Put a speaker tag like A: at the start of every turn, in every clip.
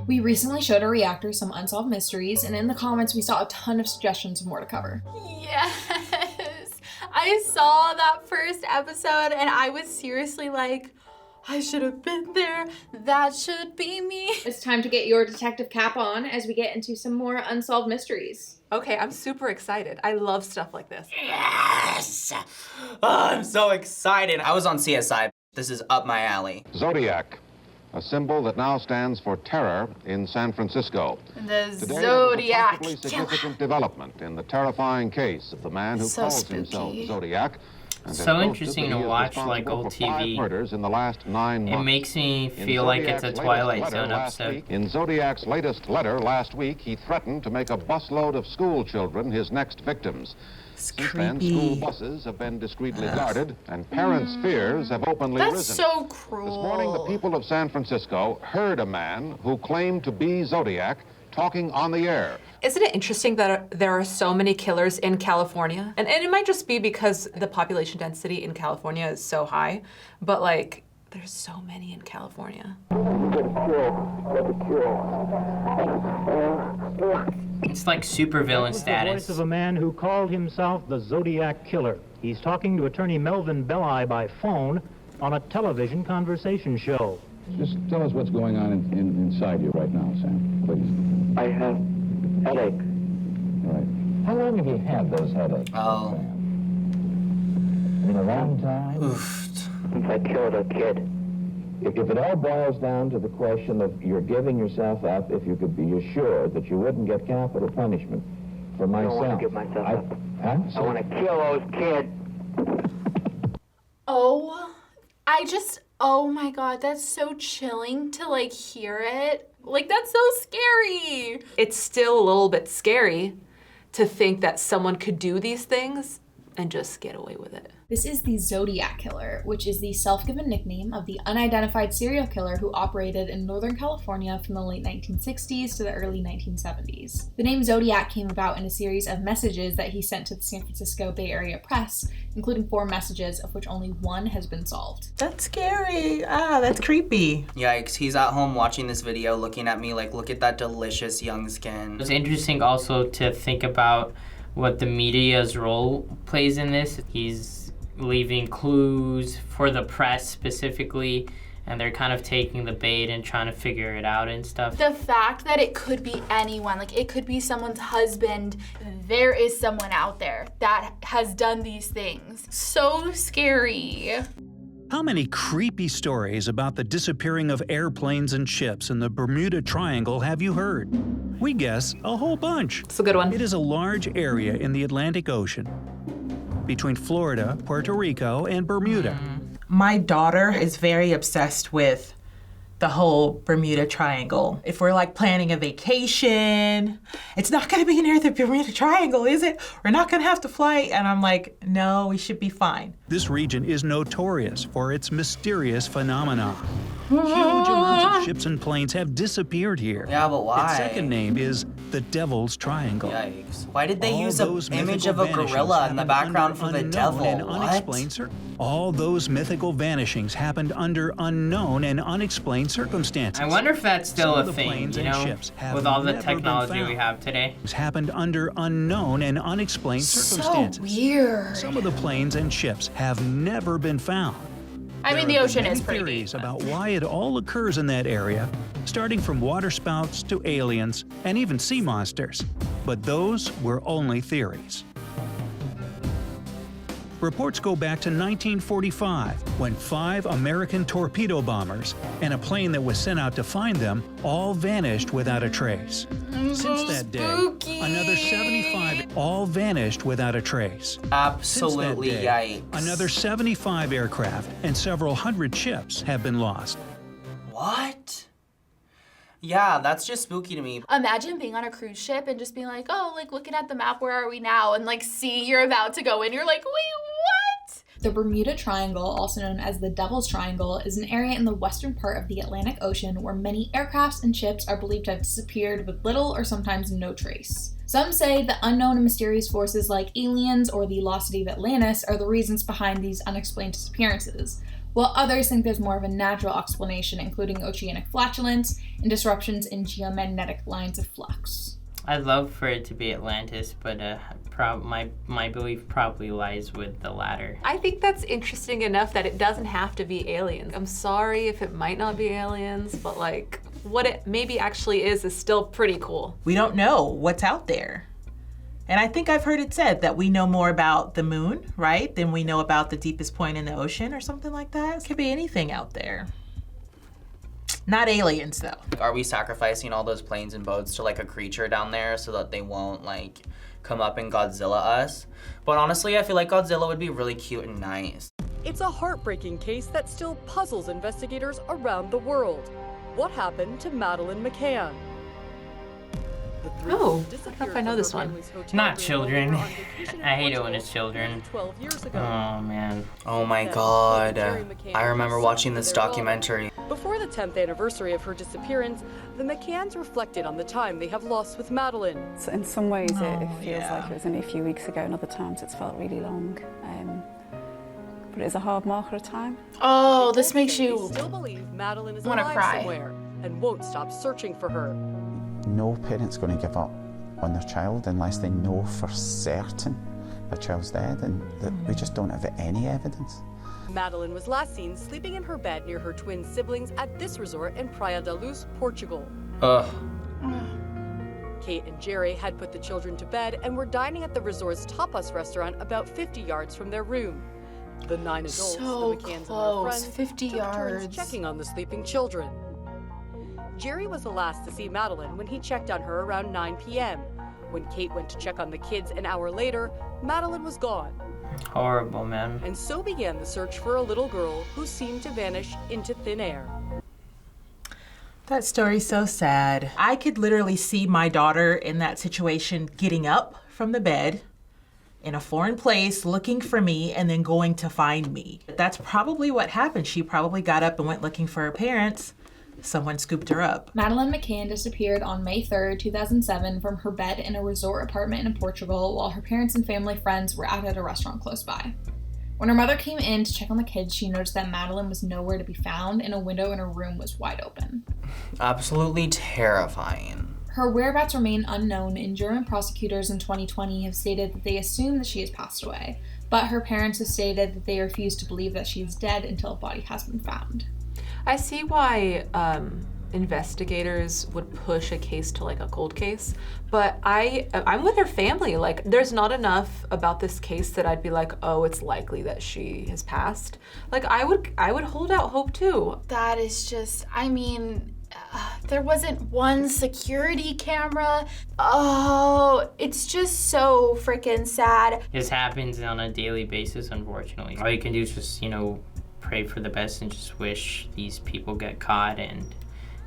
A: We recently showed our reactors some unsolved mysteries, and in the comments we saw a ton of suggestions of more to cover.
B: Yes! I saw that first episode and I was seriously like, I should have been there. That should be me.
A: It's time to get your detective cap on as we get into some more unsolved mysteries.
B: Okay, I'm super excited. I love stuff like this.
C: Yes! Oh, I'm so excited. I was on CSI. This is up my alley.
D: Zodiac, a symbol that now stands for terror in San Francisco.
B: The
D: Today,
B: Zodiac
D: there was a possibly significant development in the terrifying case of the man who calls himself Zodiac. And
E: So interesting to watch like old TV.
D: Murders in the last 9 months.
E: It makes me feel like it's a Twilight Zone episode.
D: In Zodiac's latest letter last week, he threatened to make a busload of school children his next victims. Since then, school buses have been discreetly guarded, and parents' fears have openly risen.
B: That's so cruel.
D: This morning, the people of San Francisco heard a man who claimed to be Zodiac talking on the air.
B: Isn't it interesting that there are so many killers in California? And it might just be because the population density in California is so high, but like, there's so many in California.
E: It's like supervillain status.
F: The voice of a man who called himself the Zodiac Killer. He's talking to attorney Melvin Belli by phone on a television conversation show.
G: Just tell us what's going on inside you right now, Sam, please.
H: I have headache.
G: All right. How long have you had those headaches,
C: Oh.
G: Sam? In a long time?
C: Oof.
H: Since I killed a kid.
G: If it all boils down to the question of you're giving yourself up, if you could be assured that you wouldn't get capital punishment for myself.
H: I don't want to give myself up.
G: Huh?
H: I want to kill those kids.
B: Oh my God, that's so chilling to like hear it. Like, that's so scary. It's still a little bit scary to think that someone could do these things and just get away with it.
A: This is the Zodiac Killer, which is the self-given nickname of the unidentified serial killer who operated in Northern California from the late 1960s to the early 1970s. The name Zodiac came about in a series of messages that he sent to the San Francisco Bay Area press, including 4 messages, of which only 1 has been solved.
I: That's scary. That's creepy.
C: Yikes, he's at home watching this video, looking at me like, look at that delicious young skin.
E: It's interesting also to think about what the media's role plays in this. He's leaving clues for the press specifically, and they're kind of taking the bait and trying to figure it out and stuff.
B: The fact that it could be anyone, like it could be someone's husband, there is someone out there that has done these things. So scary.
J: How many creepy stories about the disappearing of airplanes and ships in the Bermuda Triangle have you heard? We guess a whole bunch.
B: It's a good one.
J: It is a large area in the Atlantic Ocean between Florida, Puerto Rico, and Bermuda.
I: My daughter is very obsessed with the whole Bermuda Triangle. If we're like planning a vacation, it's not gonna be near the Bermuda Triangle, is it? We're not gonna have to fly. And I'm like, no, we should be fine.
J: This region is notorious for its mysterious phenomena. Huge amounts of ships and planes have disappeared here.
C: Yeah, but why?
J: Its second name is the Devil's Triangle.
C: Yikes. Why did they
J: All
C: use an
J: those
C: image
J: mythical
C: of a gorilla in the
J: vanishings
C: background for
J: happened
C: the
J: under
C: devil?
J: unknown and unexplained All those mythical vanishings happened under unknown and unexplained circumstances.
E: I wonder if that's still
J: Some of
E: a
J: the
E: thing,
J: planes
E: you
J: and
E: know,
J: ships have
E: with all the
J: never been
E: technology we
J: found.
E: have today.
J: Happened under unknown and unexplained circumstances.
B: So weird.
J: Some of the planes and ships have never been found.
B: I mean, the
J: There have
B: ocean
J: been
B: is
J: many
B: pretty
J: theories
B: deep.
J: about why it all occurs in that area, starting from waterspouts to aliens and even sea monsters. But those were only theories. Reports go back to 1945, when 5 American torpedo bombers and a plane that was sent out to find them all vanished without a trace. Since that day, another 75 all vanished without a trace.
C: Absolutely
J: Since that day,
C: yikes.
J: another 75 aircraft and several hundred ships have been lost.
C: What? Yeah, that's just spooky to me.
B: Imagine being on a cruise ship and just being like, oh, like looking at the map, where are we now? And like seeing you're about to go in, you're like, wait, what?
A: The Bermuda Triangle, also known as the Devil's Triangle, is an area in the western part of the Atlantic Ocean where many aircrafts and ships are believed to have disappeared with little or sometimes no trace. Some say the unknown and mysterious forces like aliens or the lost city of Atlantis are the reasons behind these unexplained disappearances, while others think there's more of a natural explanation, including oceanic flatulence and disruptions in geomagnetic lines of flux.
E: I'd love for it to be Atlantis, but my belief probably lies with the latter.
B: I think that's interesting enough that it doesn't have to be aliens. I'm sorry if it might not be aliens, but like what it maybe actually is still pretty cool.
I: We don't know what's out there. And I think I've heard it said that we know more about the moon, right, than we know about the deepest point in the ocean or something like that. It could be anything out there. Not aliens, though.
C: Are we sacrificing all those planes and boats to like a creature down there so that they won't like come up and Godzilla us? But honestly, I feel like Godzilla would be really cute and nice.
K: It's a heartbreaking case that still puzzles investigators around the world. What happened to Madeleine McCann?
B: Oh, I don't know if I know this one.
E: Not children. I hate it when it's children.
K: 12 years ago.
E: Oh, man.
C: Oh my god. I remember watching this documentary.
K: Before the 10th anniversary of her disappearance, the McCanns reflected on the time they have lost with Madeleine.
L: So in some ways it feels like it was only a few weeks ago, and other times it's felt really long. But it is a hard marker of time.
A: Oh, this makes you
K: still believe Madeleine is
A: wanna
K: alive
A: cry.
K: somewhere and won't stop searching for her.
M: No parent's going to give up on their child unless they know for certain their child's dead, and that we just don't have any evidence.
K: Madeleine was last seen sleeping in her bed near her twin siblings at this resort in Praia da Luz, Portugal.
C: Ugh.
K: Kate and Jerry had put the children to bed and were dining at the resort's tapas restaurant about 50 yards from their room. The 9 adults,
A: So
K: the McCanns
A: close,
K: and their friends,
A: 50
K: took turns
A: yards.
K: checking on the sleeping children. Jerry was the last to see Madeleine when he checked on her around 9 p.m. When Kate went to check on the kids an hour later, Madeleine was gone.
E: Horrible, man.
K: And so began the search for a little girl who seemed to vanish into thin air.
I: That story's so sad. I could literally see my daughter in that situation getting up from the bed in a foreign place, looking for me, and then going to find me. That's probably what happened. She probably got up and went looking for her parents. Someone scooped her up.
A: Madeleine McCann disappeared on May 3rd, 2007 from her bed in a resort apartment in Portugal while her parents and family friends were out at a restaurant close by. When her mother came in to check on the kids, she noticed that Madeleine was nowhere to be found and a window in her room was wide open.
C: Absolutely terrifying.
A: Her whereabouts remain unknown, and German prosecutors in 2020 have stated that they assume that she has passed away, but her parents have stated that they refuse to believe that she is dead until a body has been found.
B: I see why investigators would push a case to like a cold case, but I'm with her family. Like, there's not enough about this case that I'd be like, oh, it's likely that she has passed. Like, I would hold out hope too.
N: That is just, I mean, there wasn't one security camera. Oh, it's just so freaking sad.
E: This happens on a daily basis, unfortunately. All you can do is just, pray for the best and just wish these people get caught and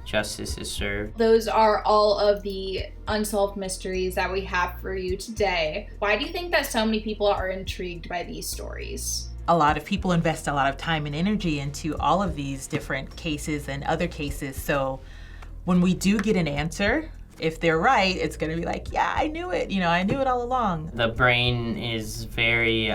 E: justice is served.
A: Those are all of the unsolved mysteries that we have for you today. Why do you think that so many people are intrigued by these stories?
I: A lot of people invest a lot of time and energy into all of these different cases and other cases. So when we do get an answer, if they're right, it's gonna be like, yeah, I knew it. I knew it all along.
E: The brain is very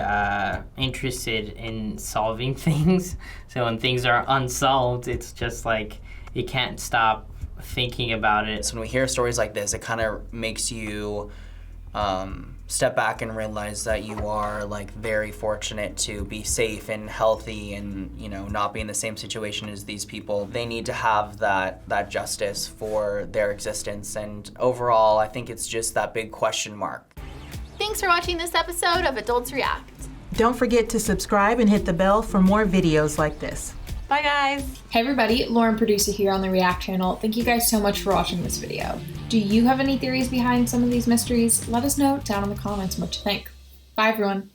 E: interested in solving things. So when things are unsolved, it's just like, you can't stop thinking about it.
C: So when we hear stories like this, it kind of makes you step back and realize that you are like very fortunate to be safe and healthy and not be in the same situation as these people. They need to have that justice for their existence, and overall I think it's just that big question mark.
N: Thanks for watching this episode of Adults React.
I: Don't forget to subscribe and hit the bell for more videos like this.
B: Bye guys.
A: Hey everybody, Lauren, producer here on the React channel. Thank you guys so much for watching this video. Do you have any theories behind some of these mysteries? Let us know down in the comments what you think. Bye everyone.